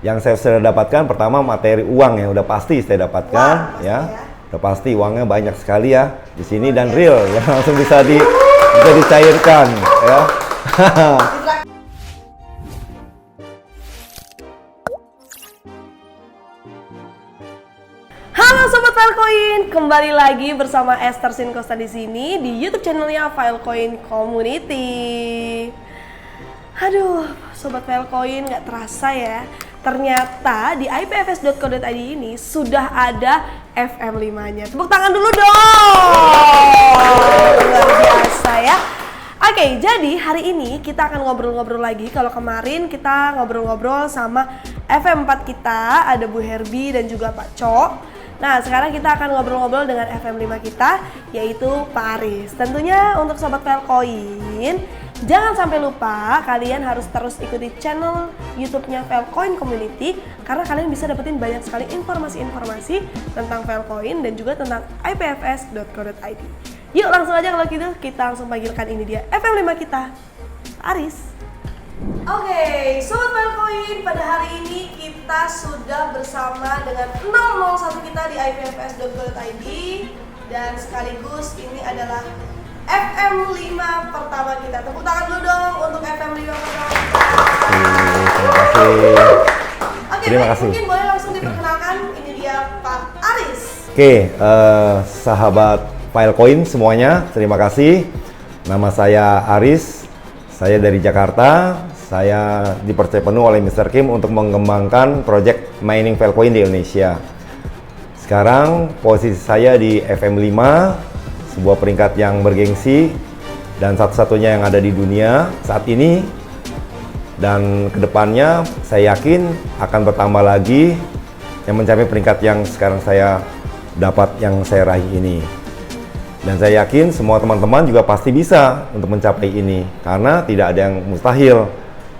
Yang saya sudah dapatkan pertama materi uang ya, udah pasti saya dapatkan ya. Udah pasti uangnya banyak sekali ya di sini dan real ya, langsung bisa dicairkan ya. Halo Sobat Filecoin, kembali lagi bersama Esther Sinkosta di sini di YouTube channelnya Filecoin Community. Aduh, Sobat Filecoin, nggak terasa ya. Ternyata di ipfs.co.id ini sudah ada FM5-nya. Tepuk tangan dulu dong! Luar biasa ya. Oke, jadi hari ini kita akan ngobrol-ngobrol lagi. Kalau kemarin kita ngobrol-ngobrol sama FM4 kita, ada Bu Herbie dan juga Pak Cok. Nah, sekarang kita akan ngobrol-ngobrol dengan FM5 kita, yaitu Pak Aris. Tentunya untuk Sobat Filecoin, jangan sampai lupa kalian harus terus ikuti channel YouTube-nya Filecoin Community karena kalian bisa dapetin banyak sekali informasi-informasi tentang Filecoin dan juga tentang ipfs.co.id. Yuk langsung aja kalau gitu, kita langsung panggilkan ini dia FM5 kita, Aris. Oke, Sobat Filecoin, pada hari ini kita sudah bersama dengan 001 kita di ipfs.co.id dan sekaligus ini adalah FM5 pertama kita. Tepuk tangan dulu dong untuk FM5 pertama kita. Terima kasih. Oke, Terima baik, kasih. mungkin boleh langsung diperkenalkan, ini dia Pak Aris. Oke, sahabat Filecoin semuanya, terima kasih. Nama saya Aris, saya dari Jakarta. Saya dipercaya penuh oleh Mr. Kim untuk mengembangkan proyek mining Filecoin di Indonesia. Sekarang posisi saya di FM5, sebuah peringkat yang bergengsi dan satu-satunya yang ada di dunia saat ini. Dan kedepannya saya yakin akan bertambah lagi yang mencapai peringkat yang sekarang saya dapat, yang saya raih ini. Dan saya yakin semua teman-teman juga pasti bisa untuk mencapai ini karena tidak ada yang mustahil.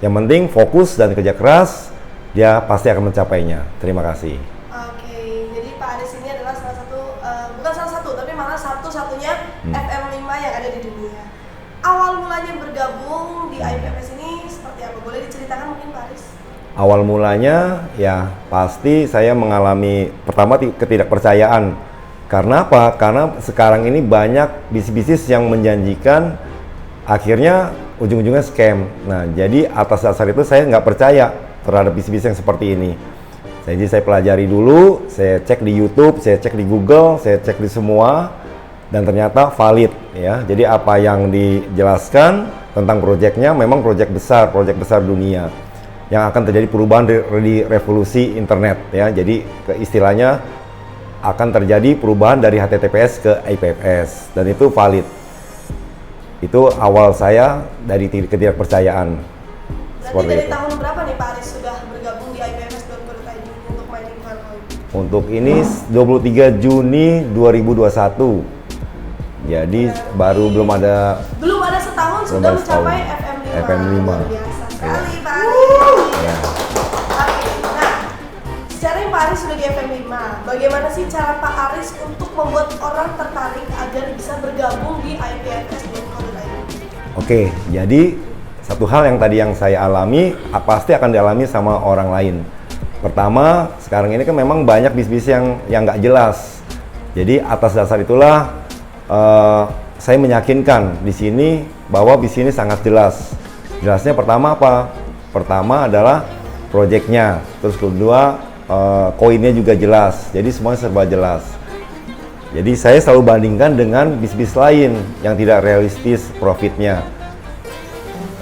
Yang penting fokus dan kerja keras, dia pasti akan mencapainya. Terima kasih. Oke, jadi Pak Aris ini adalah salah satu, bukan salah satu, tapi malah satu-satunya FM5 yang ada di dunia. Awal mulanya bergabung di IPFS ini seperti apa? Boleh diceritakan mungkin Pak Aris? Awal mulanya ya pasti saya mengalami pertama ketidakpercayaan. Karena apa? Karena sekarang ini banyak bisnis-bisnis yang menjanjikan akhirnya ujung-ujungnya scam. Nah, jadi atas dasar itu saya nggak percaya terhadap bisnis-bisnis yang seperti ini. Jadi saya pelajari dulu, saya cek di YouTube, saya cek di Google, saya cek di semua, dan ternyata valid ya. Jadi apa yang dijelaskan tentang proyeknya memang proyek besar dunia yang akan terjadi perubahan di revolusi internet ya. Jadi istilahnya akan terjadi perubahan dari HTTPS ke IPFS dan itu valid. Itu awal saya dari ketidakpercayaan. Berarti dari tahun berapa nih Pak Aris sudah bergabung di ipfs.co.id untuk mining Filecoin? Untuk ini 23 Juni 2021. Jadi belum ada setahun belum sudah ada setahun. mencapai FM5. FM5. Luar biasa sekali Pak Aris. Ya. Oke, nah secara Pak Aris sudah di FM5, bagaimana sih cara Pak Aris untuk membuat orang tertarik agar bisa bergabung di ipfs.co.id? Oke, jadi satu hal yang tadi yang saya alami pasti akan dialami sama orang lain. Pertama, sekarang ini kan memang banyak bisnis yang nggak jelas. Jadi atas dasar itulah saya meyakinkan di sini bahwa bisnis ini sangat jelas. Jelasnya pertama apa? Pertama adalah proyeknya, terus kedua koinnya juga jelas. Jadi semuanya serba jelas. Jadi saya selalu bandingkan dengan bisnis lain yang tidak realistis profitnya.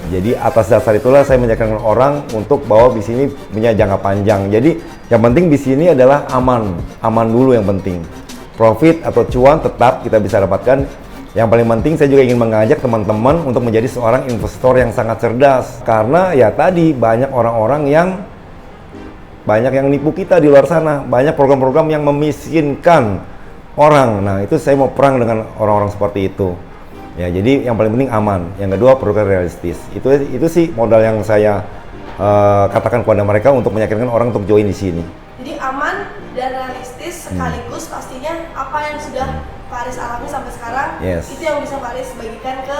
Jadi atas dasar itulah saya menyarankan orang untuk bahwa bisnis ini punya jangka panjang. Jadi yang penting bisnis ini adalah aman dulu yang penting. Profit atau cuan tetap kita bisa dapatkan. Yang paling penting saya juga ingin mengajak teman-teman untuk menjadi seorang investor yang sangat cerdas. Karena ya tadi banyak orang-orang yang nipu kita di luar sana. Banyak program-program yang memiskinkan orang. Nah, itu saya mau perang dengan orang-orang seperti itu. Ya, jadi yang paling penting aman. Yang kedua program realistis. Itu sih modal yang saya katakan kepada mereka untuk meyakinkan orang untuk join di sini. Jadi aman dan realistis sekaligus pastinya apa yang sudah Pak Aris alami sampai sekarang, Yes. itu yang bisa Pak Aris bagikan ke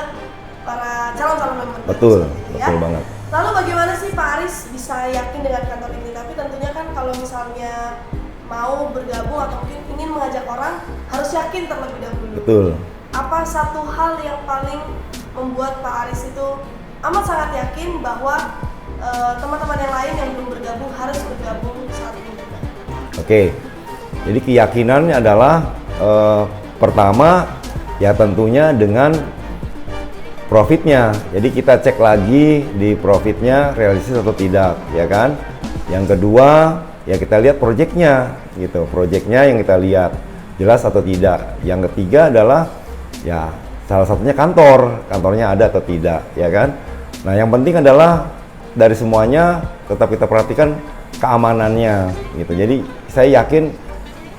para calon-calon member. Betul ya. banget. Lalu bagaimana sih Pak Aris bisa yakin dengan kantor ini? Tapi tentunya kan kalau misalnya mau bergabung atau mungkin ingin mengajak orang harus yakin terlebih dahulu. Betul. Apa satu hal yang paling membuat Pak Aris itu amat sangat yakin bahwa teman-teman yang lain yang belum bergabung harus bergabung saat ini? Oke, jadi keyakinannya adalah pertama ya tentunya dengan profitnya. Jadi kita cek lagi di profitnya realistis atau tidak, ya kan? Yang kedua ya kita lihat proyeknya, gitu. Proyeknya yang kita lihat jelas atau tidak. Yang ketiga adalah ya salah satunya kantornya ada atau tidak, ya kan? Nah yang penting adalah dari semuanya tetap kita perhatikan keamanannya, gitu. Jadi saya yakin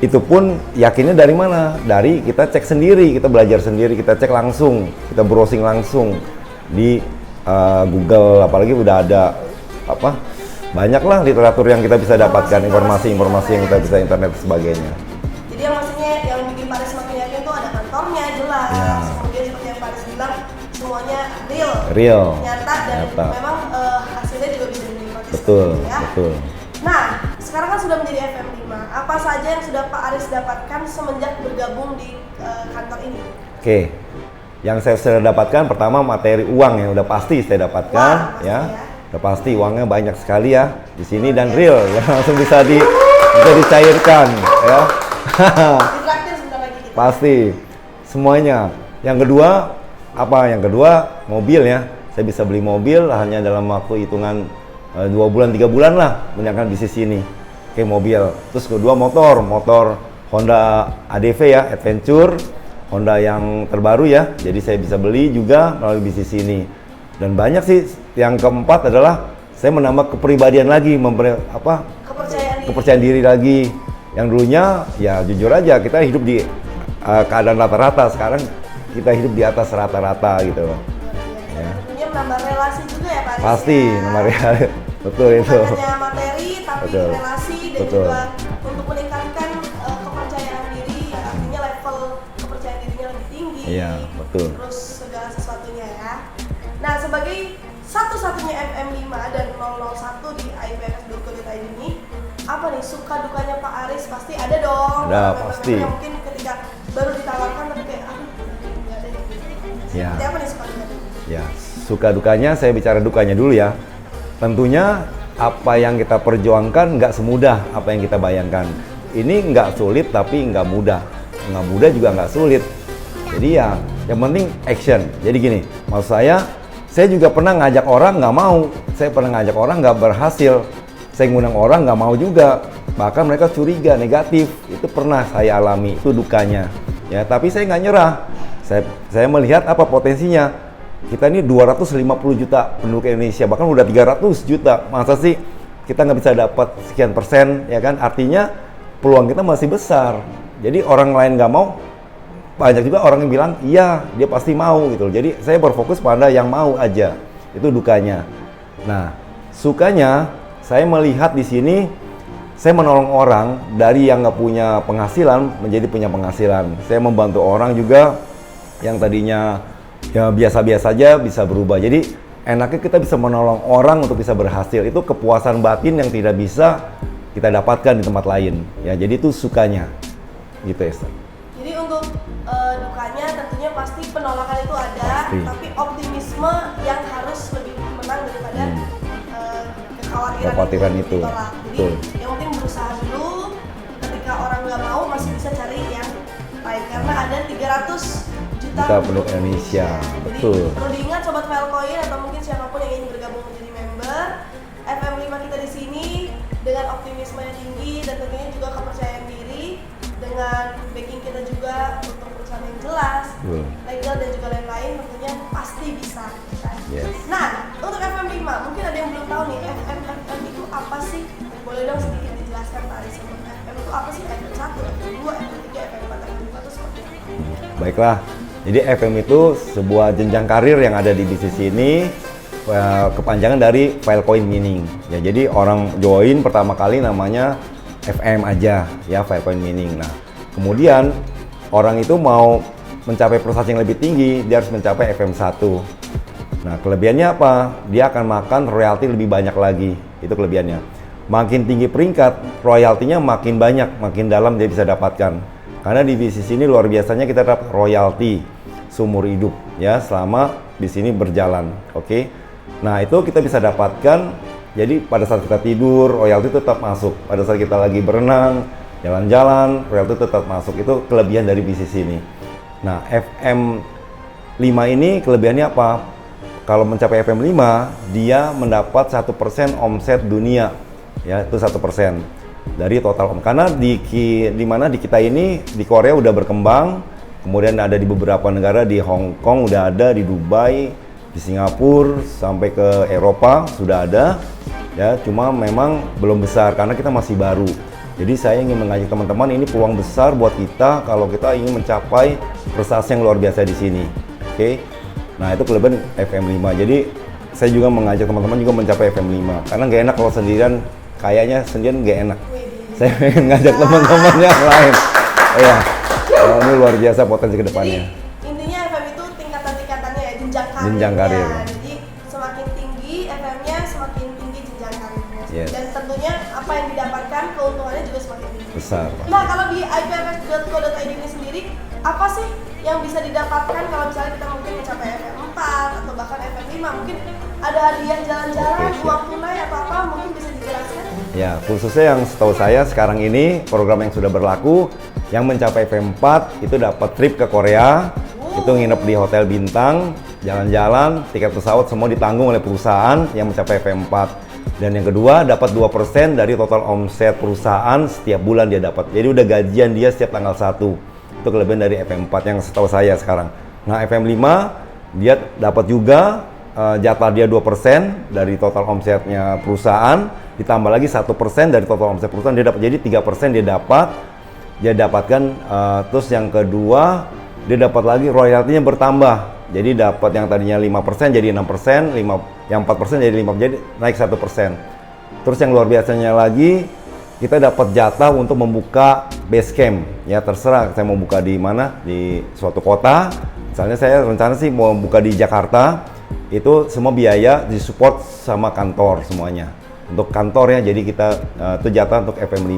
itu pun yakinnya dari mana? Dari kita cek sendiri, kita belajar sendiri, kita cek langsung, kita browsing langsung di Google, apalagi udah ada banyaklah literatur yang kita bisa dapatkan, informasi-informasi yang kita bisa internet dan sebagainya. Jadi yang maksudnya yang bikin Pak Aris semakin yakin itu ada kantornya jelas, ya. Kemudian seperti yang Pak Aris bilang semuanya real, nyata dan memang hasilnya juga bisa dinikmati. Betul, ya. betul. Nah, sekarang kan sudah menjadi FM5. Apa saja yang sudah Pak Aris dapatkan semenjak bergabung di kantor ini? Oke, yang saya sudah dapatkan pertama materi uang yang udah pasti saya dapatkan, ya. Udah pasti uangnya banyak sekali ya di sini dan real, ya langsung bisa dicairkan, ya. Ditraktir sebentar lagi kita. Pasti, semuanya. Yang kedua Yang kedua mobil ya. Saya bisa beli mobil hanya dalam waktu hitungan 2 bulan 3 bulan lah menjalankan bisnis ini. Oke, mobil. Terus kedua motor Honda ADV ya, Adventure, Honda yang terbaru ya. Jadi saya bisa beli juga melalui bisnis ini. Dan banyak sih. Yang keempat adalah saya menambah kepribadian lagi, kepercayaan diri lagi. Yang dulunya ya jujur aja kita hidup di keadaan rata-rata, sekarang kita hidup di atas rata-rata gitu loh. Ya. Tentunya menambah relasi juga ya Pak Aris. Pasti nambah relasi, betul itu. Bukan hanya materi tapi betul. Relasi dan betul. juga untuk meningkatkan kepercayaan diri, yang artinya level kepercayaan dirinya lebih tinggi. Iya, betul. Terus segala sesuatunya ya. Nah, sebagai satu-satunya FM5 dan 001 di IPFS.co.id ini, apa nih suka dukanya Pak Aris? Pasti ada dong. Ada, pasti. Yang mungkin ketika baru ditawarkan tapi kayak nggak ada. Ya. Seperti apa nih suka dukanya? Ya, suka dukanya saya bicara dukanya dulu ya. Tentunya apa yang kita perjuangkan nggak semudah apa yang kita bayangkan. Ini nggak sulit tapi nggak mudah. Nggak mudah juga nggak sulit. Jadi ya, yang penting action. Jadi gini, maksud saya juga pernah ngajak orang nggak mau. Saya pernah ngajak orang nggak berhasil. Saya ngundang orang nggak mau juga. Bahkan mereka curiga, negatif. Itu pernah saya alami, itu dukanya. Ya, tapi saya nggak nyerah. Saya melihat apa potensinya. Kita ini 250 juta penduduk Indonesia, bahkan udah 300 juta. Masa sih kita nggak bisa dapat sekian persen, ya kan? Artinya peluang kita masih besar. Jadi orang lain nggak mau, banyak juga orang yang bilang iya dia pasti mau gitu. Jadi saya berfokus pada yang mau aja. Itu dukanya. Nah, sukanya saya melihat di sini saya menolong orang dari yang nggak punya penghasilan menjadi punya penghasilan. Saya membantu orang juga yang tadinya ya biasa-biasa aja bisa berubah. Jadi enaknya kita bisa menolong orang untuk bisa berhasil. Itu kepuasan batin yang tidak bisa kita dapatkan di tempat lain. Ya, jadi itu sukanya. Gitu, Esther. Jadi untuk dukanya tentunya pasti penolakan itu ada, Pasti. tapi optimisme yang harus lebih menang daripada kekhawatiran itu. ditolak. Jadi Betul. yang penting berusaha dulu. Ketika orang nggak mau masih bisa cari yang lain karena ada 300 juta penduduk Indonesia. Betul. Jadi perlu diingat sobat Filecoin atau mungkin siapapun yang ingin bergabung menjadi member FM5 kita di sini dengan optimisme yang tinggi dan tentunya juga kepercayaan diri dengan backing kita juga untuk perusahaan yang jelas, legal dan juga lain-lain tentunya pasti bisa. Yes. Nah, untuk FM5 mungkin ada yang belum tahu nih FM itu apa sih? Boleh dong sedikit dijelaskan Pak Aris. FM itu apa sih? FM1, FM2, FM3, FM4, FM5 itu seperti apa? Baiklah. Jadi FM itu sebuah jenjang karir yang ada di bisnis ini, kepanjangan dari Filecoin Mining. Ya, jadi orang join pertama kali namanya FM aja, ya Filecoin Mining. Nah, kemudian orang itu mau mencapai prestasi yang lebih tinggi, dia harus mencapai FM1. Nah, kelebihannya apa? Dia akan makan royalti lebih banyak lagi. Itu kelebihannya. Makin tinggi peringkat, royaltinya makin banyak, makin dalam dia bisa dapatkan. Karena di bisnis ini luar biasanya kita dapat royalti seumur hidup ya selama di sini berjalan. Oke. Nah, itu kita bisa dapatkan. Jadi pada saat kita tidur, royalti tetap masuk. Pada saat kita lagi berenang, jalan-jalan, royalti tetap masuk. Itu kelebihan dari bisnis ini. Nah, FM5 ini kelebihannya apa? Kalau mencapai FM5, dia mendapat 1% omset dunia. Ya, itu 1% dari total om. Karena di mana di kita ini, di Korea udah berkembang, kemudian ada di beberapa negara, di Hong Kong udah ada, di Dubai, di Singapura, sampai ke Eropa sudah ada. Ya, cuma memang belum besar karena kita masih baru. Jadi saya ingin mengajak teman-teman, ini peluang besar buat kita kalau kita ingin mencapai prestasi yang luar biasa di sini. Oke. Nah, itu kelebihan FM5. Jadi saya juga mengajak teman-teman juga mencapai FM5 karena nggak enak kalau sendirian, kayaknya sendirian nggak enak. Saya ingin ngajak teman-teman yang lain. Iya. Ini luar biasa potensi kedepannya. Jadi intinya FM itu tingkatan-tingkatannya ya, jenjang karir. Jadi semakin tinggi FM-nya, semakin tinggi jenjang karirnya. Yes. Dan tentunya apa yang didapatkan keuntungannya juga semakin tinggi. Besar. Nah, kalau di ipfs.co.id ini sendiri, apa sih yang bisa didapatkan kalau misalnya kita mungkin mencapai FM4 atau bahkan FM5? Mungkin ada hadiah jalan-jalan, uang tunai atau apa? Mungkin bisa dijelaskan? Ya, khususnya yang setahu saya sekarang ini program yang sudah berlaku, yang mencapai FM4 itu dapat trip ke Korea, itu nginep di hotel bintang, jalan-jalan, tiket pesawat semua ditanggung oleh perusahaan yang mencapai FM4. Dan yang kedua dapat 2% dari total omset perusahaan setiap bulan dia dapat. Jadi udah gajian dia setiap tanggal 1. Itu kelebihan dari FM4 yang setahu saya sekarang. Nah, FM5 dia dapat juga jatah dia 2% dari total omsetnya perusahaan, ditambah lagi 1% dari total omset perusahaan dia dapat. Jadi 3% dia dapatkan. Terus yang kedua dia dapat lagi royaltinya bertambah. Jadi dapat yang tadinya 5% jadi 6%, yang 4% jadi 5%, jadi naik 1%. Terus yang luar biasanya lagi, kita dapat jatah untuk membuka base camp. Ya, terserah saya mau buka di mana, di suatu kota. Misalnya saya rencana sih mau buka di Jakarta, itu semua biaya disupport sama kantor semuanya. Untuk kantornya, jadi kita itu jatah untuk FM5.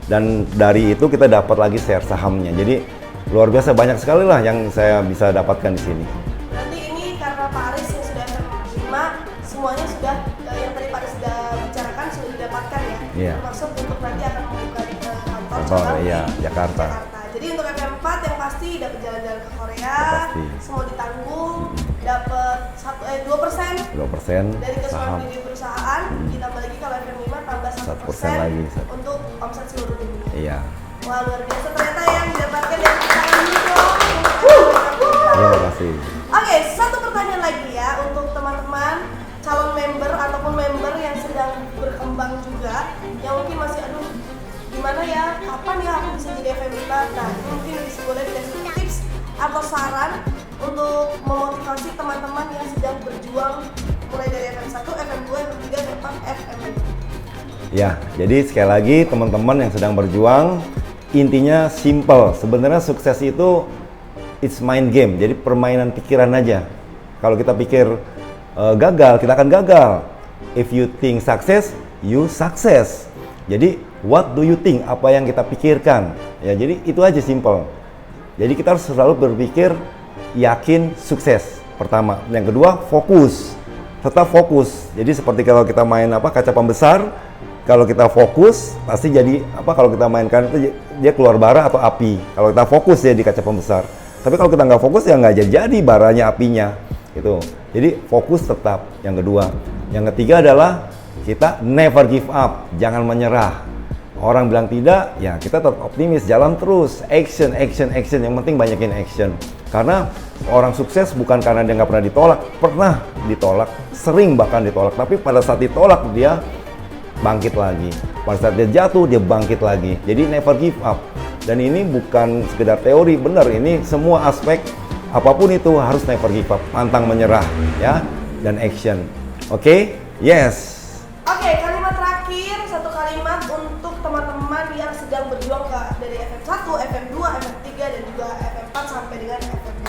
Dan dari itu kita dapat lagi share sahamnya. Jadi luar biasa banyak sekali lah yang saya bisa dapatkan di sini. Nanti ini karena Pak Aris yang sudah FM5, semuanya sudah yang tadi Pak Aris sudah bicarakan sudah didapatkan ya. Iya. Termasuk untuk nanti akan membuka di kantor Iya, di Jakarta. Jadi untuk FM4 yang pasti dapat jalan-jalan ke Korea, Pasti. semua ditanggung, dapat 2% dari keseluruhan saham. diri perusahaan, ditambah lagi kalau FM5 tambah 1% 1% lagi. untuk omset seluruh dunia. Iya. Wah, luar biasa ternyata yang didapatkan dari kita ini dong. Terima kasih. Oke, satu pertanyaan lagi ya untuk teman-teman calon member ataupun member yang sedang berkembang juga, yang mungkin masih aduh gimana ya, kapan ya aku bisa jadi FM5? Nah, ini mungkin bisa boleh dikasih tips atau saran untuk memotivasi teman-teman yang sedang berjuang mulai dari FM1, FM2, FM3, FM4, FM5. Ya, jadi sekali lagi teman-teman yang sedang berjuang, intinya simple. Sebenarnya sukses itu it's mind game, jadi permainan pikiran aja. Kalau kita pikir gagal, kita akan gagal. If you think success, you success. Jadi what do you think? Apa yang kita pikirkan? Ya, jadi itu aja simple. Jadi kita harus selalu berpikir yakin sukses. Pertama, yang kedua fokus. Tetap fokus. Jadi seperti kalau kita main kaca pembesar, kalau kita fokus pasti jadi kalau kita mainkan itu dia keluar bara atau api. Kalau kita fokus ya di kaca pembesar. Tapi kalau kita nggak fokus ya nggak jadi baranya apinya. Gitu. Jadi fokus tetap. Yang kedua. Yang ketiga adalah kita never give up, jangan menyerah. Orang bilang tidak, ya kita tetap optimis, jalan terus, action. Yang penting banyakin action. Karena orang sukses bukan karena dia nggak pernah ditolak, sering bahkan ditolak. Tapi pada saat ditolak dia bangkit lagi. Pada saat dia jatuh dia bangkit lagi. Jadi never give up. Dan ini bukan sekedar teori, benar. Ini semua aspek apapun itu harus never give up, pantang menyerah, ya, dan action. Oke? Yes. Oke, kalimat terakhir, satu kalimat untuk teman-teman yang sedang berjuang dari FM1, FM2, FM3, dan juga FM4 sampai dengan FM5.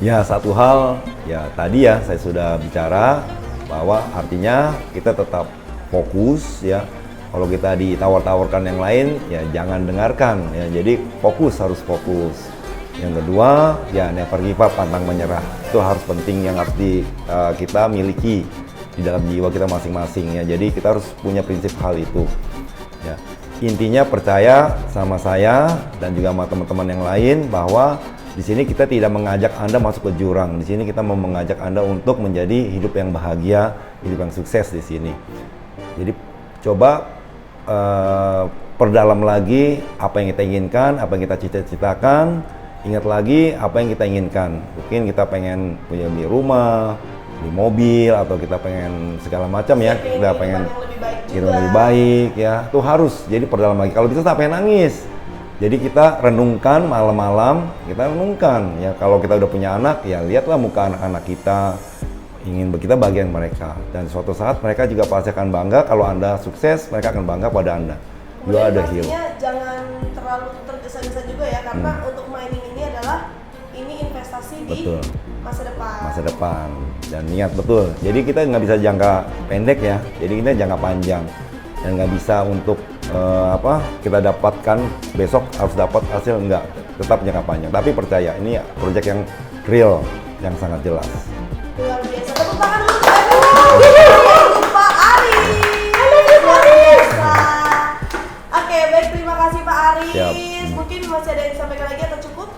Ya, satu hal ya tadi ya saya sudah bicara bahwa artinya kita tetap fokus ya. Kalau kita ditawar-tawarkan yang lain ya jangan dengarkan ya. Jadi harus fokus. Yang kedua ya never give up, pantang menyerah. Itu harus penting yang harus kita miliki di dalam jiwa kita masing-masing ya. Jadi kita harus punya prinsip hal itu. Ya. Intinya percaya sama saya dan juga sama teman-teman yang lain bahwa di sini kita tidak mengajak Anda masuk ke jurang. Di sini kita mau mengajak Anda untuk menjadi hidup yang bahagia, hidup yang sukses di sini. Jadi coba perdalam lagi apa yang kita inginkan, apa yang kita cita-citakan. Ingat lagi apa yang kita inginkan. Mungkin kita pengen punya beli rumah, beli mobil, atau kita pengen segala macam ya. Kita pengen hidup lebih baik ya. Itu harus jadi perdalam lagi. Kalau bisa sampai nangis. Jadi kita renungkan malam-malam, kita renungkan ya. Kalau kita udah punya anak, ya lihatlah muka anak-anak kita, ingin kita bagian mereka. Dan suatu saat mereka juga pasti akan bangga kalau Anda sukses, mereka akan bangga pada Anda. You are the hero. Jangan terlalu tergesa-gesa juga ya, karena untuk mining ini adalah investasi di masa depan. Masa depan. Dan ingat betul. Jadi kita nggak bisa jangka pendek ya. Jadi kita jangka panjang. Dan nggak bisa untuk kita dapatkan besok harus dapat hasil, enggak, tetap jangka panjang. Tapi percaya ini proyek yang real, yang sangat jelas. Luar biasa, tepuk tangan dulu Pak Aris. Luar biasa. Oke, baik, terima kasih Pak Aris. Siap. Mungkin masih ada yang disampaikan lagi atau cukup?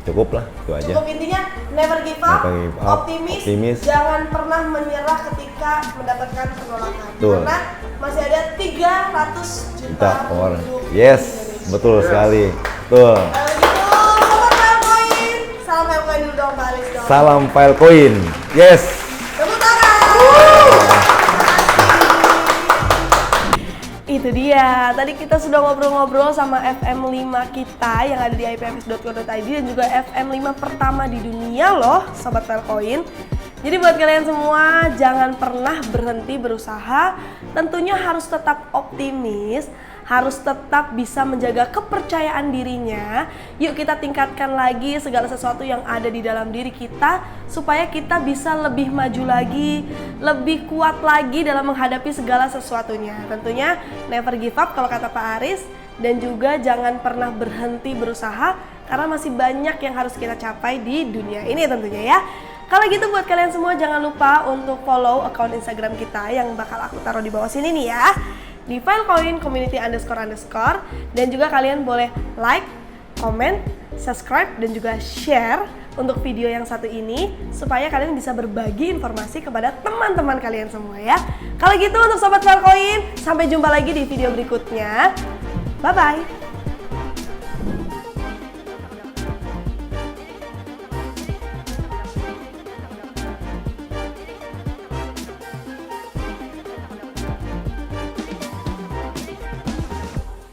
Cukup lah, itu aja. Cukup, intinya never give up, optimis, jangan pernah menyerah ketika mendapatkan penolakan. Betul. Karena masih ada 300 juta orang. penduduk Yes, betul sekali. Betul. Kalau gitu, sobat Filecoin, salam Filecoin dulu dong Pak Aris dong. Salam Filecoin. Yes. Tepuk tangan. Itu dia, tadi kita sudah ngobrol-ngobrol sama FM5 kita yang ada di ipfs.co.id dan juga FM5 pertama di dunia loh Sobat Filecoin. Jadi buat kalian semua jangan pernah berhenti berusaha, tentunya harus tetap optimis, harus tetap bisa menjaga kepercayaan dirinya. Yuk kita tingkatkan lagi segala sesuatu yang ada di dalam diri kita supaya kita bisa lebih maju lagi, lebih kuat lagi dalam menghadapi segala sesuatunya. Tentunya never give up kalau kata Pak Aris, dan juga jangan pernah berhenti berusaha karena masih banyak yang harus kita capai di dunia ini tentunya ya. Kalau gitu buat kalian semua jangan lupa untuk follow akun Instagram kita yang bakal aku taruh di bawah sini nih ya, di Filecoin Community __ dan juga kalian boleh like, comment, subscribe dan juga share untuk video yang satu ini supaya kalian bisa berbagi informasi kepada teman-teman kalian semua ya. Kalau gitu untuk Sobat Filecoin, sampai jumpa lagi di video berikutnya. Bye bye.